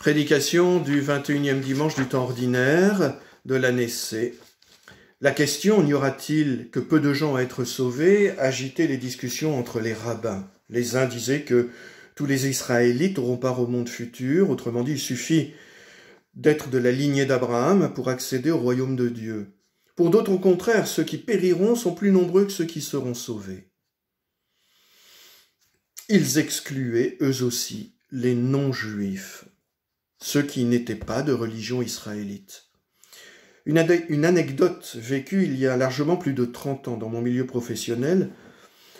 Prédication du 21e dimanche du temps ordinaire de l'année C. La question, n'y aura-t-il que peu de gens à être sauvés, agitait les discussions entre les rabbins. Les uns disaient que tous les Israélites auront part au monde futur, autrement dit, il suffit d'être de la lignée d'Abraham pour accéder au royaume de Dieu. Pour d'autres, au contraire, ceux qui périront sont plus nombreux que ceux qui seront sauvés. Ils excluaient, eux aussi, les non-juifs, ceux qui n'étaient pas de religion israélite. Une anecdote vécue il y a largement plus de 30 ans dans mon milieu professionnel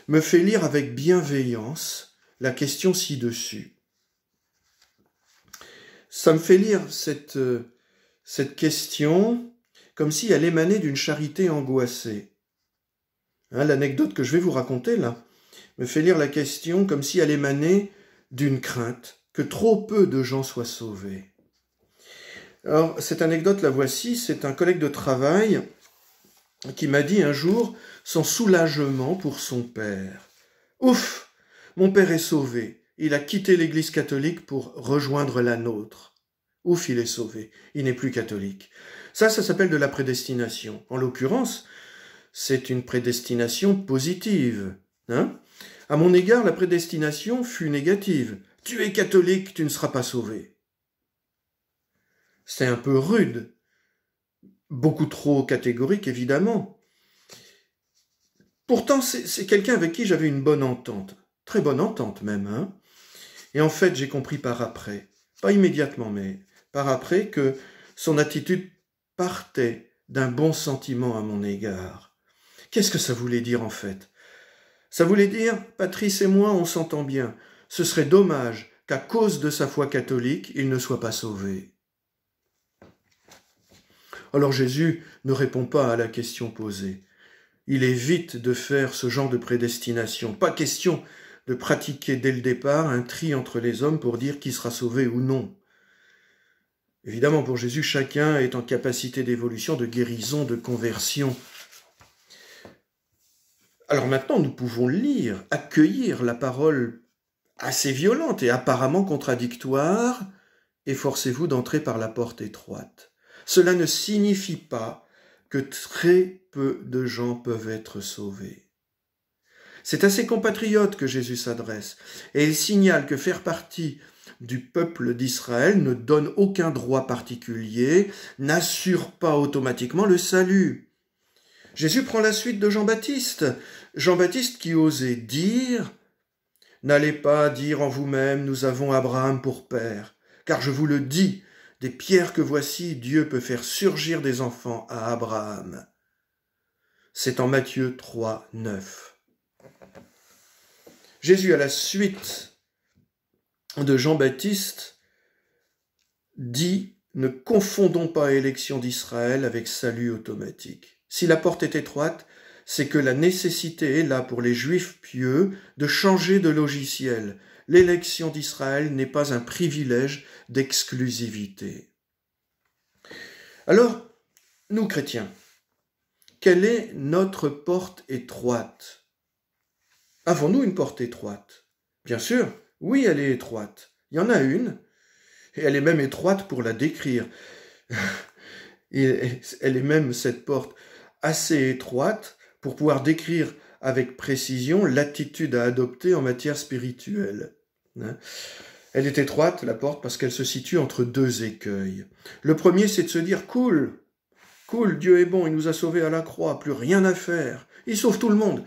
me fait lire avec bienveillance la question ci-dessus. Ça me fait lire cette question comme si elle émanait d'une charité angoissée. L'anecdote que je vais vous raconter là me fait lire la question comme si elle émanait d'une crainte que trop peu de gens soient sauvés. Alors, cette anecdote, la voici, c'est un collègue de travail qui m'a dit un jour son soulagement pour son père. « Ouf, mon père est sauvé. Il a quitté l'Église catholique pour rejoindre la nôtre. Ouf, il est sauvé. Il n'est plus catholique. » Ça s'appelle de la prédestination. En l'occurrence, c'est une prédestination positive. À mon égard, la prédestination fut négative. « Tu es catholique, tu ne seras pas sauvé. » C'est un peu rude, beaucoup trop catégorique, évidemment. Pourtant, c'est quelqu'un avec qui j'avais une bonne entente, très bonne entente même. Et en fait, j'ai compris par après, pas immédiatement, mais par après, que son attitude partait d'un bon sentiment à mon égard. Qu'est-ce que ça voulait dire en fait? Ça voulait dire, Patrice et moi, on s'entend bien. Ce serait dommage qu'à cause de sa foi catholique, il ne soit pas sauvé. Alors Jésus ne répond pas à la question posée. Il évite de faire ce genre de prédestination. Pas question de pratiquer dès le départ un tri entre les hommes pour dire qui sera sauvé ou non. Évidemment, pour Jésus, chacun est en capacité d'évolution, de guérison, de conversion. Alors maintenant, nous pouvons lire, accueillir la parole assez violente et apparemment contradictoire « Efforcez-vous d'entrer par la porte étroite ». Cela ne signifie pas que très peu de gens peuvent être sauvés. C'est à ses compatriotes que Jésus s'adresse, et il signale que faire partie du peuple d'Israël ne donne aucun droit particulier, n'assure pas automatiquement le salut. Jésus prend la suite de Jean-Baptiste. Jean-Baptiste qui osait dire « N'allez pas dire en vous-même, nous avons Abraham pour père, car je vous le dis, des pierres que voici, Dieu peut faire surgir des enfants à Abraham. » C'est en Matthieu 3, 9. Jésus, à la suite de Jean-Baptiste, dit « Ne confondons pas élection d'Israël avec salut automatique. » Si la porte est étroite, c'est que la nécessité est là pour les Juifs pieux de changer de logiciel. L'élection d'Israël n'est pas un privilège d'exclusivité. Alors, nous chrétiens, quelle est notre porte étroite? Avons-nous une porte étroite? Bien sûr, oui, elle est étroite. Il y en a une, et elle est même étroite pour la décrire. Et elle est même, cette porte, assez étroite pour pouvoir décrire avec précision l'attitude à adopter en matière spirituelle. Elle est étroite, la porte, parce qu'elle se situe entre deux écueils. Le premier, c'est de se dire « Cool, Dieu est bon, il nous a sauvés à la croix, plus rien à faire. Il sauve tout le monde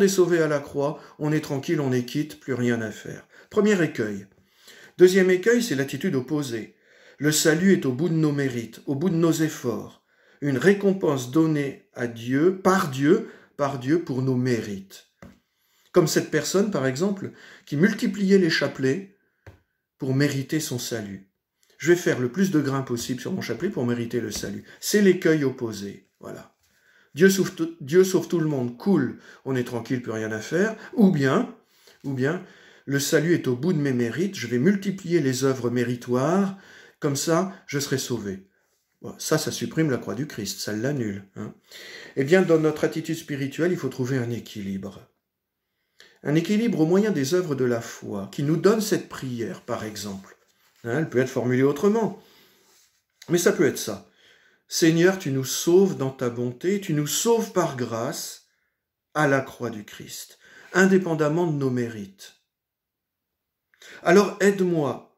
est sauvé à la croix, on est tranquille, on est quitte, plus rien à faire. » Premier écueil. Deuxième écueil, c'est l'attitude opposée. Le salut est au bout de nos mérites, au bout de nos efforts. Une récompense donnée à Dieu, par Dieu pour nos mérites. Comme cette personne, par exemple, qui multipliait les chapelets pour mériter son salut. Je vais faire le plus de grains possible sur mon chapelet pour mériter le salut. C'est l'écueil opposé. Voilà. Dieu sauve tout le monde, cool, on est tranquille, plus rien à faire. Ou bien, le salut est au bout de mes mérites, je vais multiplier les œuvres méritoires, comme ça, je serai sauvé. Bon, ça supprime la croix du Christ, ça l'annule. Eh bien, dans notre attitude spirituelle, il faut trouver un équilibre. Un équilibre au moyen des œuvres de la foi, qui nous donne cette prière, par exemple. Elle peut être formulée autrement. Mais ça peut être ça. Seigneur, tu nous sauves dans ta bonté, tu nous sauves par grâce à la croix du Christ, indépendamment de nos mérites. Alors aide-moi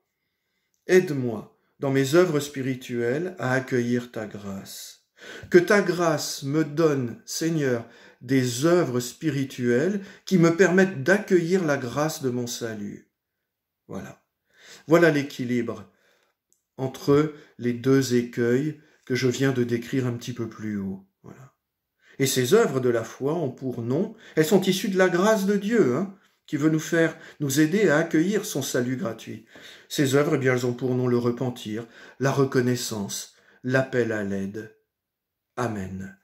dans mes œuvres spirituelles à accueillir ta grâce. Que ta grâce me donne, Seigneur, des œuvres spirituelles qui me permettent d'accueillir la grâce de mon salut. Voilà l'équilibre entre les deux écueils que je viens de décrire un petit peu plus haut. Voilà. Et ces œuvres de la foi ont pour nom, elles sont issues de la grâce de Dieu, qui veut nous aider à accueillir son salut gratuit. Ces œuvres, eh bien, elles ont pour nom le repentir, la reconnaissance, l'appel à l'aide. Amen.